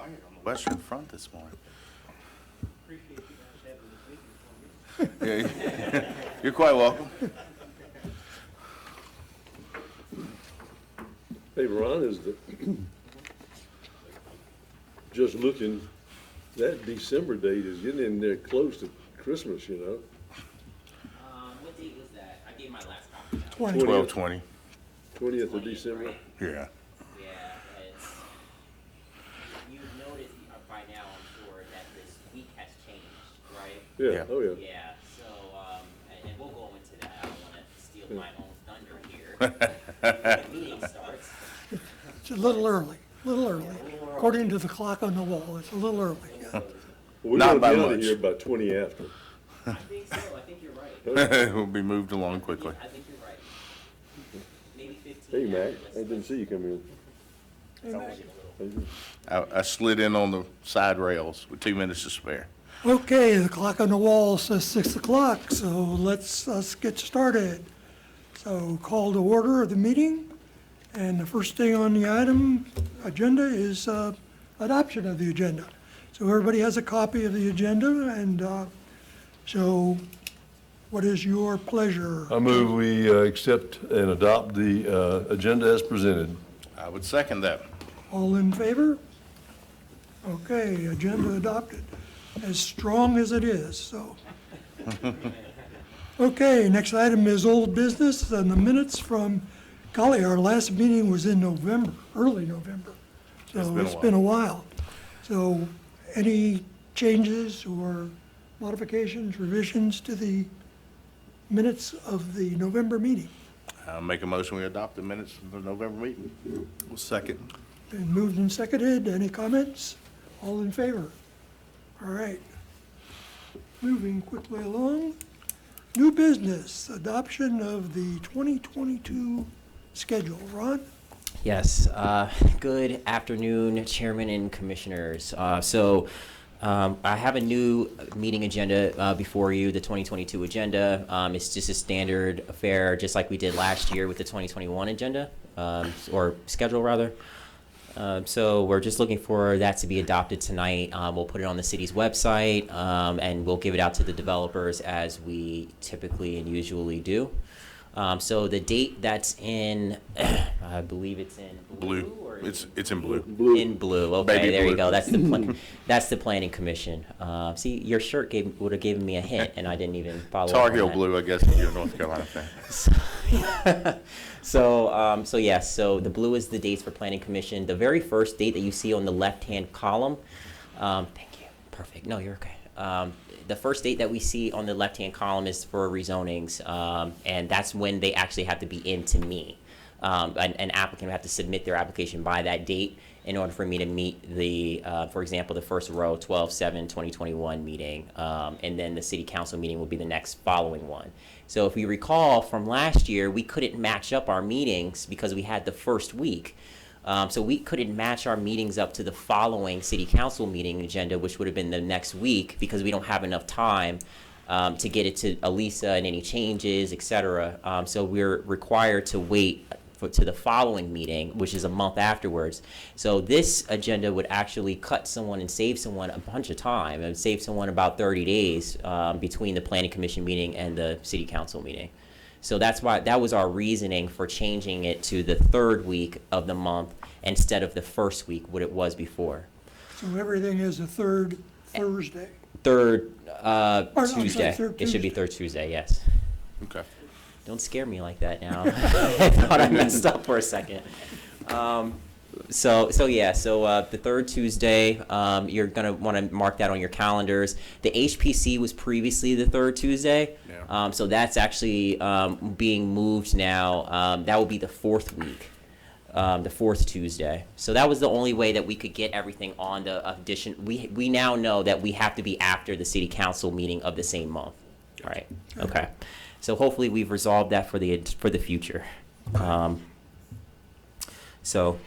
quiet on the Western Front this morning. Appreciate you guys having this meeting for me. Yeah, you're quite welcome. Hey, Ron, just looking, that December date is getting in there close to Christmas, you know? What date was that? I gave my last copy out. 20th. 12:20. 20th of December? Right? Yeah. Yeah, it's, you've noticed by now, I'm sure, that this week has changed, right? Yeah, Yeah. oh, yeah. Yeah, so, and we'll go into that. I don't wanna steal my own thunder here. The meeting starts. It's a little early. According to the clock on the wall, it's a little early. Yeah. Well, we're Not gonna by be out of much. here by 20 after. I think so, I think you're right. We'll be moved along quickly. I think you're right. Maybe 15 Hey, Mac, after. I didn't see you come in. I slid in on the side rails with 2 minutes to spare. Okay, the clock on the wall says 6 o'clock, so let's get started. So call to order of the meeting, and the first thing on the agenda is adoption of the agenda. So everybody has a copy of the agenda, and so what is your pleasure? I move we accept and adopt the agenda as presented. I would second that. All in favor? Okay, agenda adopted, as strong as it is, so. Okay, next item is old business and the minutes from, golly, our last meeting was in November, early November. So been a it's been a while. So any changes or modifications, revisions to the minutes of the November meeting? I'll make a motion, we adopt the minutes of the November meeting. Second. Been moved and seconded. Any comments? All in favor? All right. Moving quickly along. New business, adoption of the 2022 schedule. Ron? Yes, good afternoon, Chairman and Commissioners. I have a new meeting agenda before you, the 2022 agenda. It's just a standard affair, just like we did last year with the 2021 agenda, or schedule rather. So we're just looking for that to be adopted tonight. We'll put it on the city's website, and we'll give it out to the developers as we typically and usually do. So the date that's in, I believe it's in blue. Or It's in blue. in blue. Okay, Baby there you blue. go. That's the planning commission. See, your shirt would have given me a hint, and I didn't even follow Tar up on Heel that. blue, I guess, if you're a North Carolina fan. So the blue is the dates for planning commission. The very first date that you see on the left-hand column, thank you, perfect. No, you're okay. The first date that we see on the left-hand column is for rezonings, and that's when they actually have to be in to me. An applicant would have to submit their application by that date in order for me to meet the, for example, the first row, 12/7/2021 meeting, and then the city council meeting will be the next following one. So if you recall from last year, we couldn't match up our meetings because we had the first week. So we couldn't match our meetings up to the following city council meeting agenda, which would have been the next week, because we don't have enough time to get it to Elisa and any changes, et cetera. So we're required to wait to the following meeting, which is a month afterwards. So this agenda would actually cut someone and save someone a bunch of time. It would save someone about 30 days between the planning commission meeting and the city council meeting. So that was our reasoning for changing it to the third week of the month instead of the first week, what it was before. So everything is the third Thursday. Third I'm sorry, Tuesday. third It should be Tuesday. third Tuesday, yes. Okay. Don't scare me like that now. I thought I messed up for a second. So the third Tuesday, you're gonna want to mark that on your calendars. The HPC was previously the third Tuesday, Yeah. so that's actually being moved now. That will be the fourth week, the fourth Tuesday. So that was the only way that we could get everything on the addition. We now know that we have to be after the city council meeting of the same month. All right. Okay. So hopefully we've resolved that for the future. So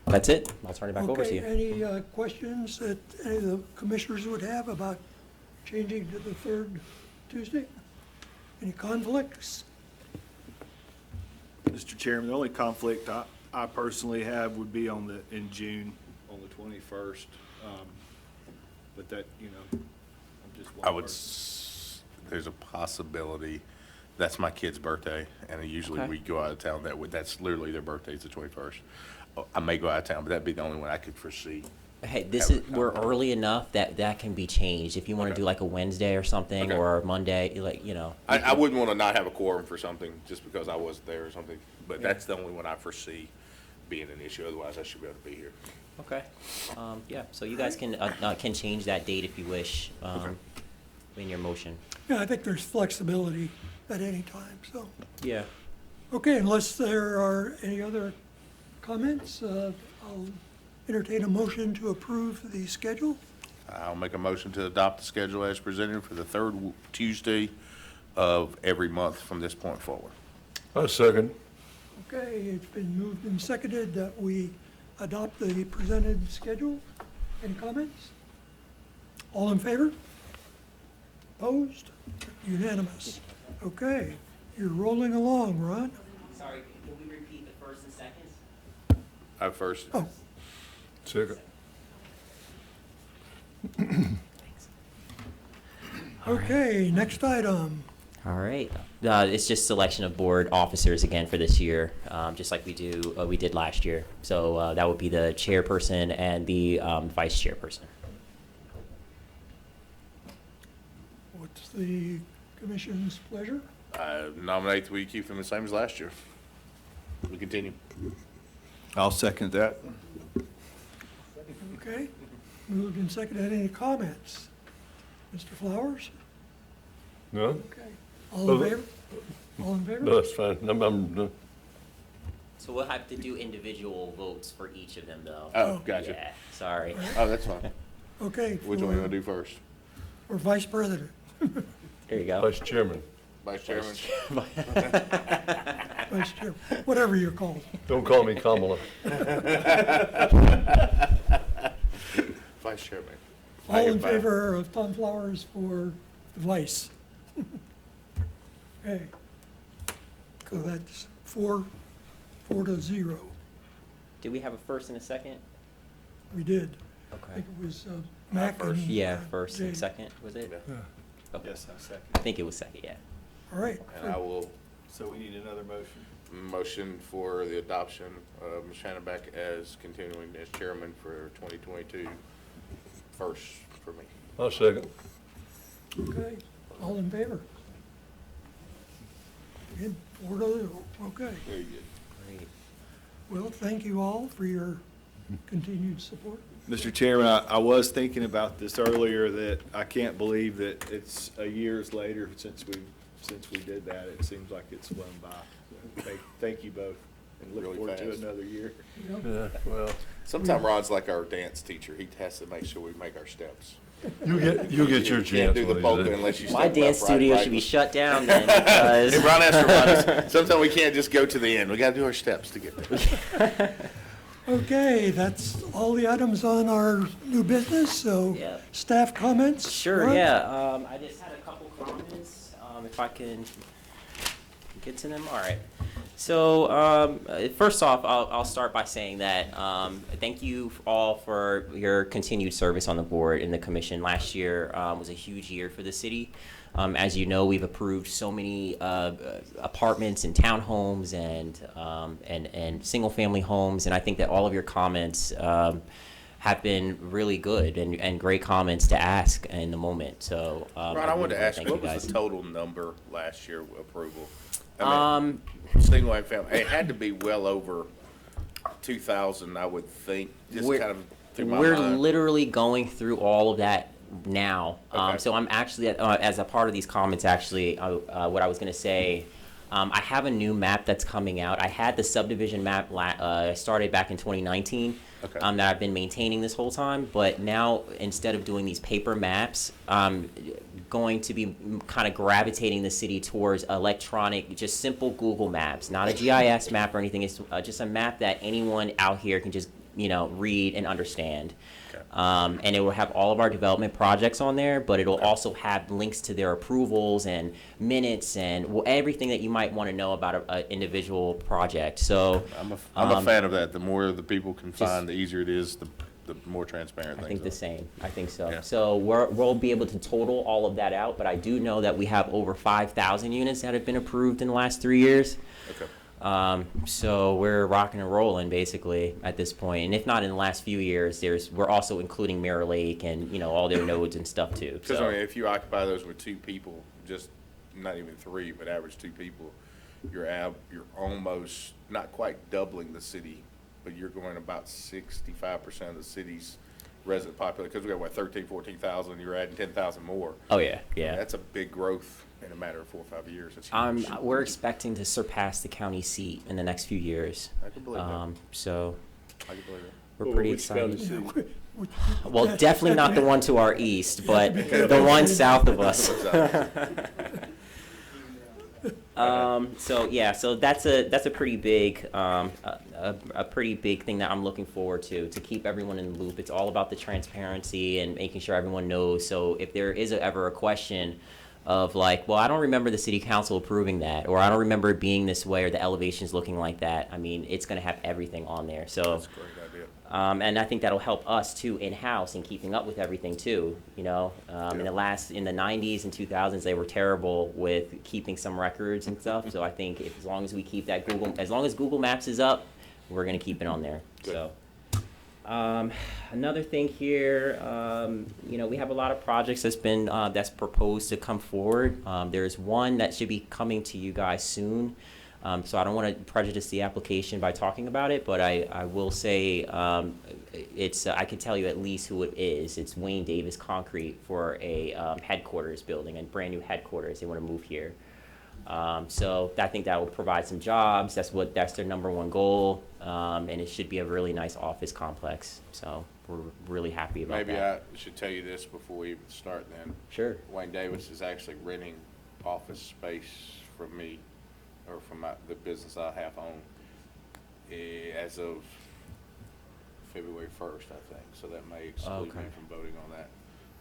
that's it. I'll turn it back over to Okay, you. any questions that any of the commissioners would have about changing to the third Tuesday? Any conflicts? Mr. Chairman, the only conflict I personally have would be in June, on the 21st. But that, you know, I'm just one I would, person. there's a possibility, that's my kid's birthday, and usually Okay. we go out of town that's literally their birthday's the 21st. I may go out of town, but that'd be the only one I could foresee. Hey, this Have is, it we're come. early enough that that can be changed. If you want to Okay. do like a Wednesday or something, Okay. or Monday, like, you know. I wouldn't want to not have a quorum for something just because I wasn't there or something, but Yeah. that's the only one I foresee being an issue, otherwise I should be able to be here. Okay. Yeah, so you guys can change that date if you wish, in your motion. Yeah, I think there's flexibility at any time, so. Yeah. Okay, unless there are any other comments, I'll entertain a motion to approve the schedule. I'll make a motion to adopt the schedule as presented for the third Tuesday of every month from this point forward. I second. Okay, it's been moved and seconded that we adopt the presented schedule. Any comments? All in favor? Opposed? Unanimous. Okay, you're rolling along, Ron. Sorry, can we repeat the first and seconds? I first, Oh, Second. okay, next item. All right. It's just selection of board officers again for this year, just like we did last year. So that would be the chairperson and the vice chairperson. What's the commission's pleasure? I nominate that we keep them the same as last year. We continue. I'll second that. Okay, moved and seconded. Any comments? Mr. Flowers? No? Okay. All in favor? All in favor? No, it's fine. I'm So we'll have to do individual votes for each of them, though. Oh, gotcha. Yeah, sorry. Oh, that's fine. Okay. Which one you want to do first? For vice president. There you go. vice chairman. Vice Chairman? Vice chair, whatever you're called. Don't call me Kamala. Vice Chairman. All I in get five. favor of Tom Flowers for the vice? Okay. So that's 4-0. Did we have a first and a second? We did. I Okay. think it was Mac and. First. Yeah, first and Jay. second, was it? Yeah. Okay. Yes, I second. I think it was second, yeah. All right. And I will So we need another motion. motion for the adoption of Ms. Hannah as continuing as chairman for 2022 first for me. I second. Okay, all in favor? Good, 4-0, okay. Very good. Great. Well, thank you all for your continued support. Mr. Chairman, I was thinking about this earlier, that I can't believe that it's a years later since we did that. It seems like it's flown by. Thank you both, and look Really forward to fast. another year. Yeah, well, Sometimes Ron's like our dance teacher. He has to make sure we make our steps. you'll get your You chance. can't do the one of polka these days. unless you step My left, dance right, studio right. should be shut down then, because. And Ron has to remind us, sometimes we can't just go to the end. We gotta do our steps to get there. Okay, that's all the items on our new business, so Yeah. staff comments? Sure, Ron? yeah. I just had a couple comments, if I can get to them. All right. So, first off, I'll start by saying that thank you all for your continued service on the board and the commission. Last year was a huge year for the city. As you know, we've approved so many apartments and townhomes and single-family homes, and I think that all of your comments have been really good and great comments to ask in the moment. So, Ron, I wanted to ask, thank what you was guys. the total number last year approval? I mean, single and family, it had to be well over 2,000, I would think, just We're- kind of through my We're mind. literally going through all of that now. Okay. So I'm actually, as a part of these comments, actually, what I was going to say, I have a new map that's coming out. I had the subdivision map started back in 2019 Okay. that I've been maintaining this whole time. But now, instead of doing these paper maps, I'm going to be kind of gravitating the city towards electronic, just simple Google Maps, not a GIS map or anything. It's just a map that anyone out here can just, read and understand. Okay. And it will have all of our development projects on there, but it'll also have links to their approvals and minutes and everything that you might want to know about an individual project. So I'm a fan of that. The more the people can find, the easier it is, the the more transparent I things think the are. same. I think so. Yeah. So we'll be able to total all of that out, but I do know that we have over 5,000 units that have been approved in the last 3 years. Okay. So we're rocking and rolling basically at this point. And if not in the last few years, we're also including Mirror Lake and, you know, all their nodes and stuff too. Because, So I mean, if you occupy those with 2 people, just not even 3, but average 2 people, you're almost, not quite doubling the city, but you're going about 65% of the city's resident population, because we got, what, 13, 14,000, you're adding 10,000 more. oh yeah, yeah. That's a big growth in a matter of 4 or 5 years. That's huge. We're expecting to surpass the county seat in the next few years. I can believe that. So I can believe that. we're Well, pretty which county excited. seat? Well, definitely not the one to our east, but the one south of us. So yeah, so that's a pretty big a pretty big thing that I'm looking forward to keep everyone in the loop. It's all about the transparency and making sure everyone knows. So if there is ever a question of like, well, I don't remember the city council approving that, or I don't remember it being this way, or the elevations looking like that, I mean, it's going to have everything on there. So That's a great idea. and I think that'll help us too in-house in keeping up with everything too, you know. In the 90s and 2000s, they were terrible with keeping some records and stuff. So I think as long as we keep that as long as Google Maps is up, we're gonna keep it on there. Good. So. Another thing here, you know, we have a lot of projects that's proposed to come forward. There's one that should be coming to you guys soon. So I don't want to prejudice the application by talking about it, but I will say I can tell you at least who it is. It's Wayne Davis Concrete for a headquarters building, a brand new headquarters. They want to move here. So I think that will provide some jobs. That's their number one goal, and it should be a really nice office complex. So we're really happy about Maybe that. I should tell you this before we even start then. Sure. Wayne Davis is actually renting office space from me, or from the business I have owned, as of February 1st, I think. So that may exclude me Okay. from voting on that,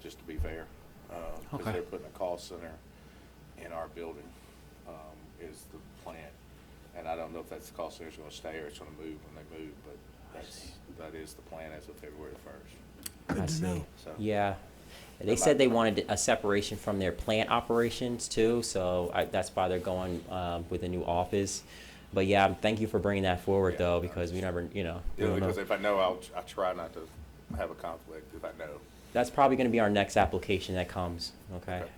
just to be fair. Because Okay. they're putting a call center in our building, is the plan. And I don't know if that's the call center's gonna stay or it's gonna move when they move, but that is the plan as of February 1st. I Good to see. know. So- Yeah. They said they wanted a separation from their plant operations too, so that's why they're going with a new office. But yeah, thank you for bringing that forward Yeah, though, no, because we it's- never, you know. we Yeah, don't know. because if I know, I try not to have a conflict if I know. That's probably gonna be our next application that comes, okay? Okay.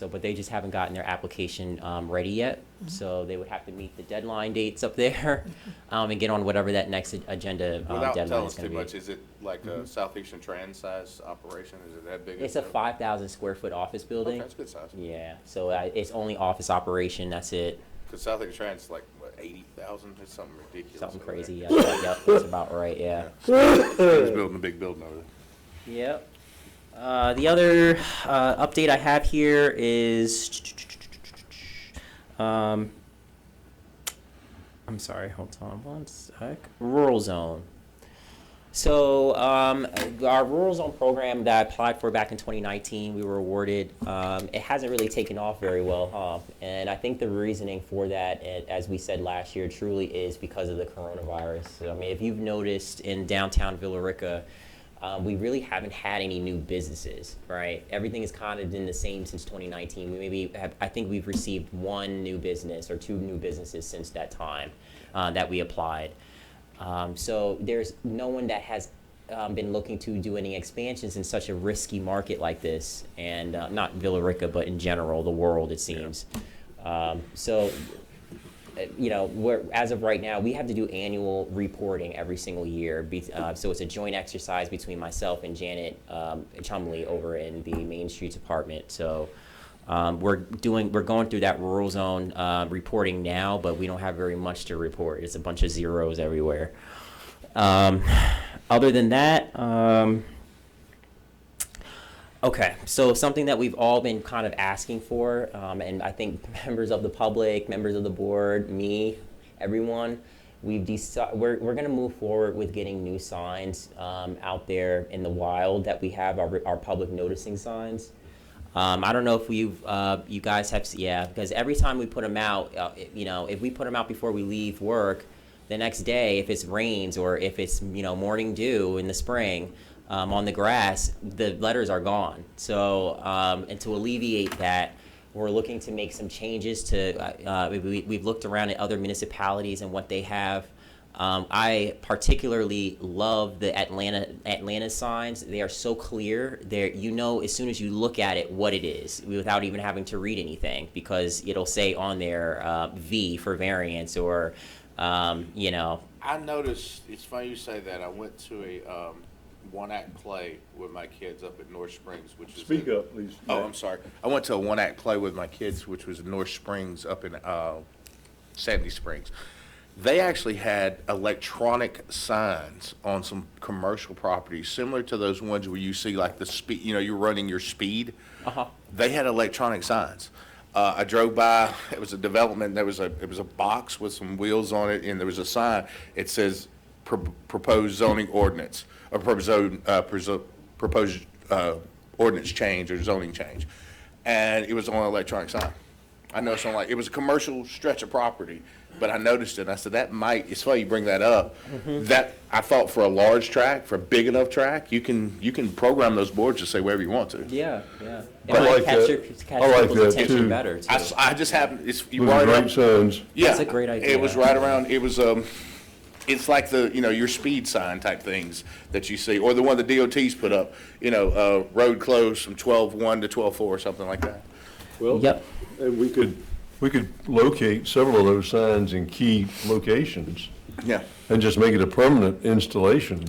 But they just haven't gotten their application ready yet, so they would have to meet the deadline dates up there and get on whatever that next agenda Without deadline telling is us gonna too be. much, is it like a Southeastern Trans size operation? Is it that big? It's a 5,000 square foot office Okay, building. that's good size. Yeah, so it's only office operation, that's it. Because Southeastern Trans is like, what, 80,000? It's something ridiculous. Something over there. crazy, yeah, yep, that's about right, yeah. He's building a big building over there. Yep. The other update I have here is, I'm sorry, hold on one sec. Rural zone. So our rural zone program that I applied for back in 2019, we were awarded. It hasn't really taken off very well, and I think the reasoning for that, as we said last year, truly is because of the coronavirus. So, I mean, if you've noticed in downtown Villa Rica, we really haven't had any new businesses, right? Everything has kind of been the same since 2019. I think we've received 1 new business or 2 new businesses since that time that we applied. So there's no one that has been looking to do any expansions in such a risky market like this, and not Villa Rica, but in general, the world, it seems. So, you know, as of right now, we have to do annual reporting every single year. So it's a joint exercise between myself and Janet Chumley over in the Main Streets Department. So we're going through that rural zone reporting now, but we don't have very much to report. It's a bunch of zeros everywhere. Other than that, okay, so something that we've all been kind of asking for, and I think members of the public, members of the board, me, everyone, we're going to move forward with getting new signs out there in the wild that we have, our public noticing signs. I don't know if you guys have, yeah, because every time we put them out, you know, if we put them out before we leave work, the next day, if it's rains or if it's, morning dew in the spring, on the grass, the letters are gone. So, and to alleviate that, we're looking to make some changes to, we've looked around at other municipalities and what they have. I particularly love the Atlanta signs. They are so clear. They're, as soon as you look at it, what it is, without even having to read anything, because it'll say on there, V for variance, or, I noticed, it's funny you say that. I went to a one-act play with my kids up at North Springs, which is. Speak up, please. Oh, I'm sorry. I went to a one-act play with my kids, which was in North Springs up in Sandy Springs. They actually had electronic signs on some commercial properties, similar to those ones where you see like the speed, you're running your speed. They had electronic signs. I drove by, it was a development, it was a box with some wheels on it, and there was a sign. It says proposed zoning ordinance, or proposed ordinance change or zoning change. And it was on an electronic sign. I noticed it was a commercial stretch of property, but I noticed it, and I said, it's funny you bring that up. That, I thought for a large track, for a big enough track, you can program those boards to say whatever you want to. Yeah, yeah. It I might like catch that. catch I like people's that, attention too. better, too. I just happened, you Those are right great signs. Yeah. That's a great idea. It was right around, it's like your speed sign type things that you see, or the one the DOT's put up, road closed from 12:1 to 12:4, or something like that. Well, Yep. and we could locate several of those signs in key locations Yeah. and just make it a permanent installation.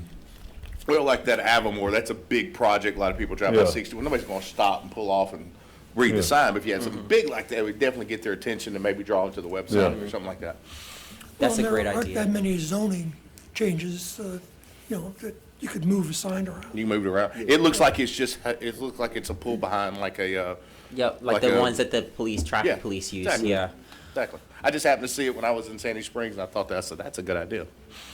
Well, like that Avamore, that's a big project. A lot of people drive by Yeah. 60. Well, nobody's going to stop and pull off and read Yeah. the sign. But if you had something big like that, it would definitely get their attention and maybe draw them to the website Yeah. or something like that. That's a Well, great there aren't idea. that many zoning changes, that you could move a sign around. You can move it around. It looks like it looks like it's a pull behind, like a, Yep, like like the a- ones that the traffic yeah, police use, exactly. yeah. Exactly. I just happened to see it when I was in Sandy Springs, and I thought that's a good idea.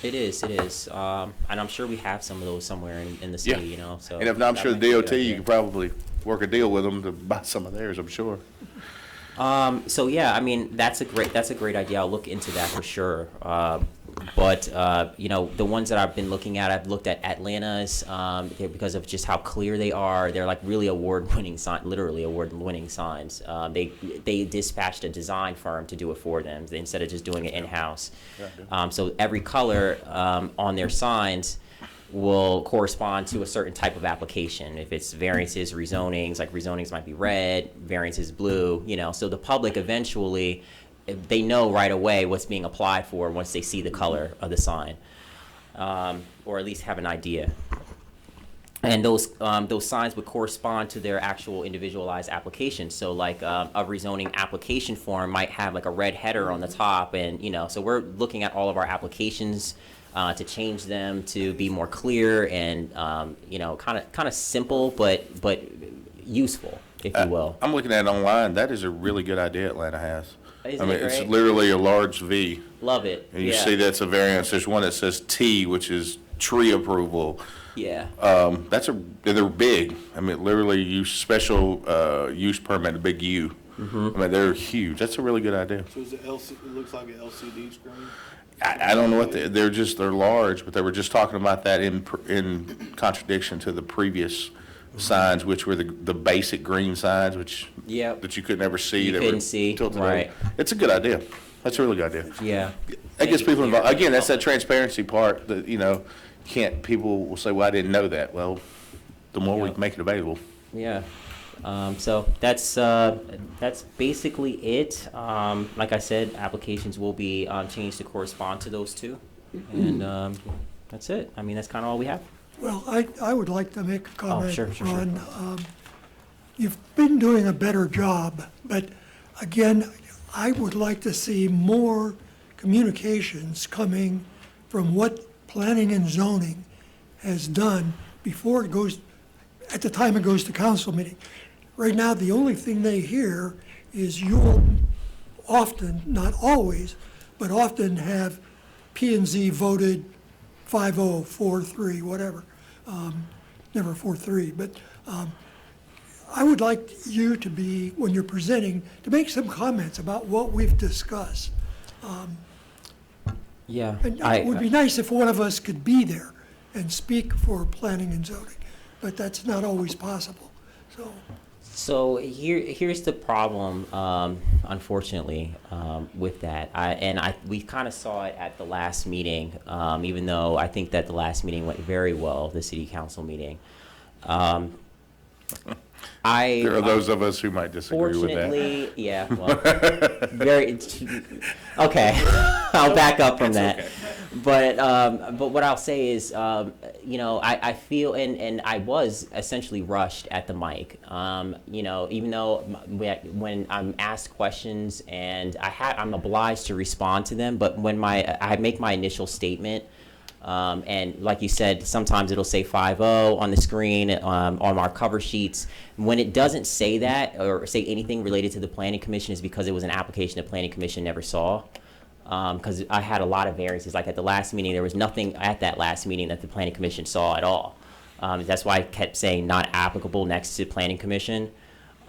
It is. And I'm sure we have some of those somewhere in the Yeah. city, so. And if not, I'm that sure might the be a DOT, good you idea. could probably work a deal with them to buy some of theirs, I'm sure. So yeah, I mean, that's a great idea. I'll look into that for sure. But the ones that I've been looking at, I've looked at Atlanta's, because of just how clear they are. They're like really literally award-winning signs. They dispatched a design firm to do it for them instead of just doing it in-house. So every color on their signs will correspond to a certain type of application. If it's variances, rezonings, like rezonings might be red, variances blue, so the public eventually, they know right away what's being applied for once they see the color of the sign, or at least have an idea. And those signs would correspond to their actual individualized application. So like a rezoning application form might have like a red header on the top, and so we're looking at all of our applications to change them to be more clear and kind of simple but useful, if you will. I'm looking at it online. That is a really good idea Atlanta has. Isn't I mean, it it's great? literally a large V. Love it. And you Yeah. see that's a variance. There's one that says T, which is tree approval. Yeah. They're big. I mean, literally special use permit, a big U. I mean, they're huge. That's a really good idea. So is it looks like an LCD screen? I don't know what they're large, but they were just talking about that in contradiction to the previous signs, which were the basic green signs, Yep. that you could never see. You that couldn't were see, tilted over. right. It's a good idea. That's a really good idea. Yeah. That gets Make it people clear involved. to Again, that's that public. transparency part that, people will say, well, I didn't know that. Well, the more we Yep. make it available. Yeah. So that's basically it. Like I said, applications will be changed to correspond to those two, and that's it. I mean, that's kind of all we have. Well, I would like to make a comment, sure. Ron. You've been doing a better job, but again, I would like to see more communications coming from what planning and zoning has done before it goes, at the time it goes to council meeting. Right now, the only thing they hear is you'll often, not always, but often have P and Z voted 5-0, 4-3, whatever. Never 4-3, but I would like you to be, when you're presenting, to make some comments about what we've discussed. Yeah. And it would be nice if one of us could be there and speak for planning and zoning, but that's not always possible, so. So here's the problem, unfortunately, with that. We kind of saw it at the last meeting, even though I think that the last meeting went very well, the city council meeting. There are those of us who might disagree with that. Fortunately, yeah, well, okay, I'll back up from that. okay. But what I'll say is, I feel, and I was essentially rushed at the mic. Even though when I'm asked questions and I'm obliged to respond to them, but when I make my initial statement, and like you said, sometimes it'll say 5-0 on the screen, on our cover sheets. When it doesn't say that or say anything related to the Planning Commission is because it was an application the Planning Commission never saw. Because I had a lot of variances. Like at the last meeting, there was nothing at that last meeting that the Planning Commission saw at all. That's why I kept saying not applicable next to Planning Commission.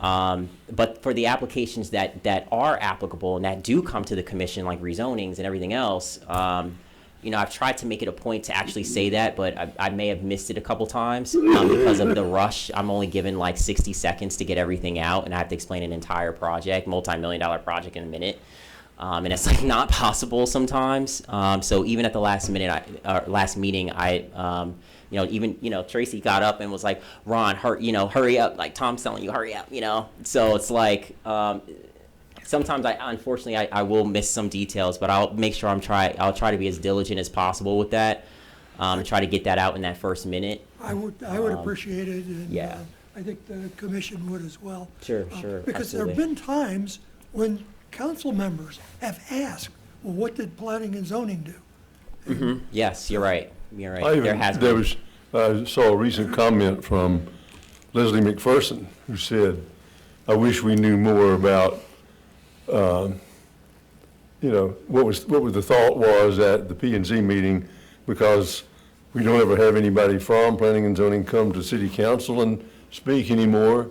But for the applications that are applicable and that do come to the commission, like rezonings and everything else, I've tried to make it a point to actually say that, but I may have missed it a couple times because of the rush. I'm only given like 60 seconds to get everything out, and I have to explain an entire project, multi-million-dollar project in a minute. And it's like not possible sometimes. So even at the last meeting, Tracy got up and was like, Ron, hurry up. Like Tom's telling you, hurry up, So it's like, sometimes unfortunately I will miss some details, but I'll make sure I'll try to be as diligent as possible with that, and try to get that out in that first minute. I would appreciate it, and yeah. I think the commission would as well. Sure, Because there have absolutely. been times when council members have asked, well, what did planning and zoning do? Yes, you're right. You're right. I saw a recent comment from Leslie McPherson who said, I wish we knew more about, what the thought was at the P&Z meeting, because we don't ever have anybody from planning and zoning come to city council and speak anymore.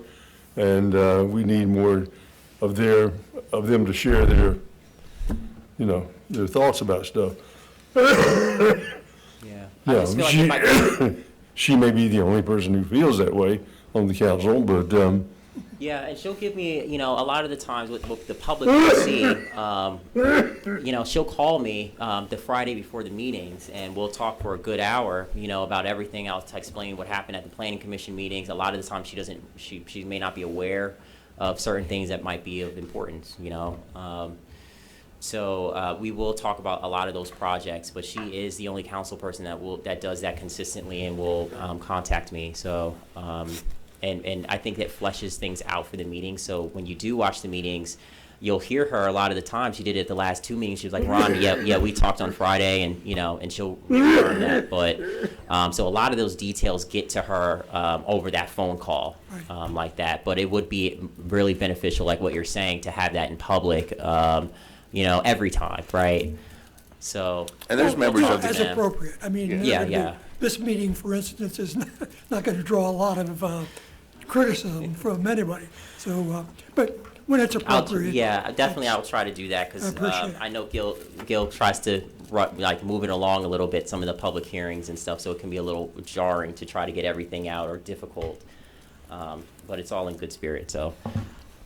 And we need more of them to share their thoughts about stuff. Yeah. I just feel like she may be the only person who feels that way on the council, but yeah, and she'll give me, a lot of the times what the public will see, she'll call me the Friday before the meetings, and we'll talk for a good hour, about everything. I'll explain what happened at the Planning Commission meetings. A lot of the time she may not be aware of certain things that might be of importance, So we will talk about a lot of those projects, but she is the only council person that does that consistently and will contact me. So, and I think that fleshes things out for the meetings. So when you do watch the meetings, you'll hear her a lot of the time. She did it at the last two meetings. She was like, Ron, yeah, we talked on Friday, and and she'll reaffirm that. But so a lot of those details get to her over that phone call, like that. But it would be really beneficial, like what you're saying, to have that in public. Every time, right? So. And there's members of the. As appropriate. I mean, Yeah. This meeting, for instance, is not going to draw a lot of criticism from anybody. So, but when it's appropriate. Definitely I'll try to do that, because I know Gil tries to move it along a little bit, some of the public hearings and stuff, so it can be a little jarring to try to get everything out, or difficult. But it's all in good spirit, so.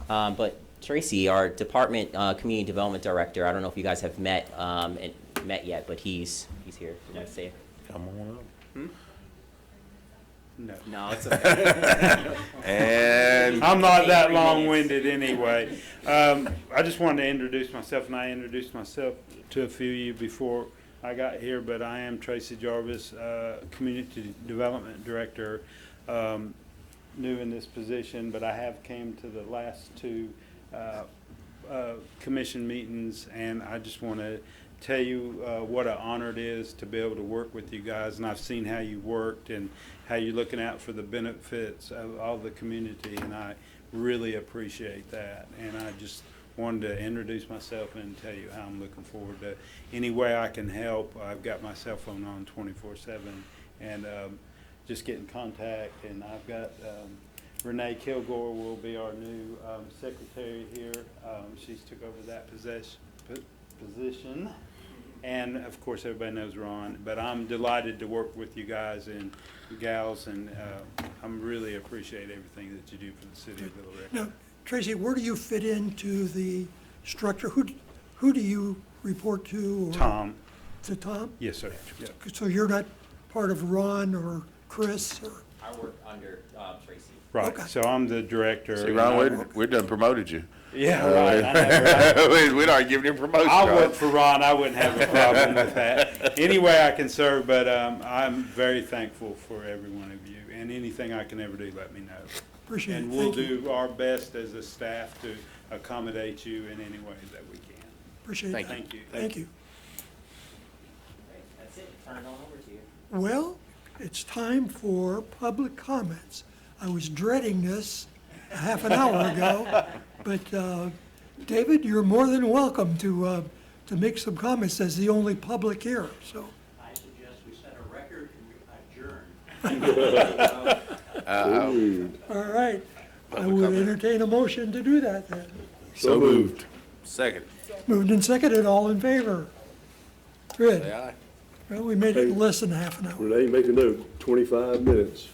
But Tracy, our department community development director, I don't know if you guys have met yet, but he's here. Did I say it? Come on up. No, it's okay. And I'm not that long-winded anyway. I just wanted to introduce myself, and I introduced myself to a few of you before I got here, but I am Tracy Jarvis, Community Development Director, new in this position, but I have came to the last two commission meetings, and I just want to tell you what an honor it is to be able to work with you guys, and I've seen how you worked and how you're looking out for the benefits of all the community, and I really appreciate that. And I just wanted to introduce myself and tell you how I'm looking forward to any way I can help. I've got my cell phone on 24/7, and just get in contact. And I've got Renee Kilgore will be our new secretary here. She's took over that position. And of course, everybody knows Ron, but I'm delighted to work with you guys and gals, and I'm really appreciate everything that you do for the city of Villa Rica. Now, Tracy, where do you fit into the structure? Who do you report to? Or Tom, To Tom? yes, sir. Yep. So you're not part of Ron or Chris or? I work under Tracy. Right, Okay. so I'm the director. See, and Ron, I we work- we done promoted you. Yeah, right, I know, right? We'd already given him promotion. I'll Ron. work for Ron, I wouldn't have a problem with that. Any way I can serve, but I'm very thankful for every one of you, and anything I can ever do, let me know. Appreciate it. And we'll Thank you. do our best as a staff to accommodate you in any way that we can. Appreciate it. Thank you. Thank you. Thank you. That's it. Turn it on over to you. Well, it's time for public comments. I was dreading this a half an hour ago, but David, you're more than welcome to make some comments as the only public here, so. I suggest we set a record and adjourn. All right, I would entertain a motion to do that then. So moved. Second. Moved and seconded, all in favor? Say Good. aye. Well, we made it in less than half an hour. Renee, make a note, 25 minutes.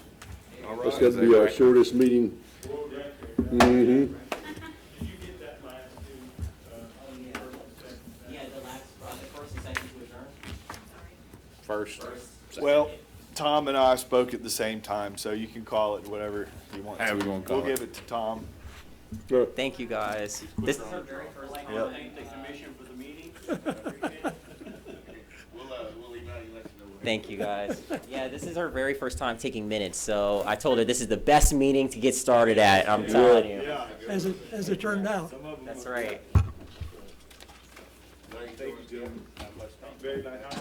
All That's right, got is to that be our right? shortest meeting. Mm-hmm. Did you get that last Yeah, the first and second to adjourn. First. Well, Tom and I spoke at the same time, so you can call it whatever you want to. However you wanna call We'll it. give it to Tom. Thank you, guys. This is our very first I'd like Yep. to thank the commission for the meeting. Appreciate it. We'll email you, let you know. Thank you, guys. Yeah, this is our very first time taking minutes, so I told her this is the best meeting to get started at, I'm telling you. As it turned out. That's right. Thank you, Jim. Very nice.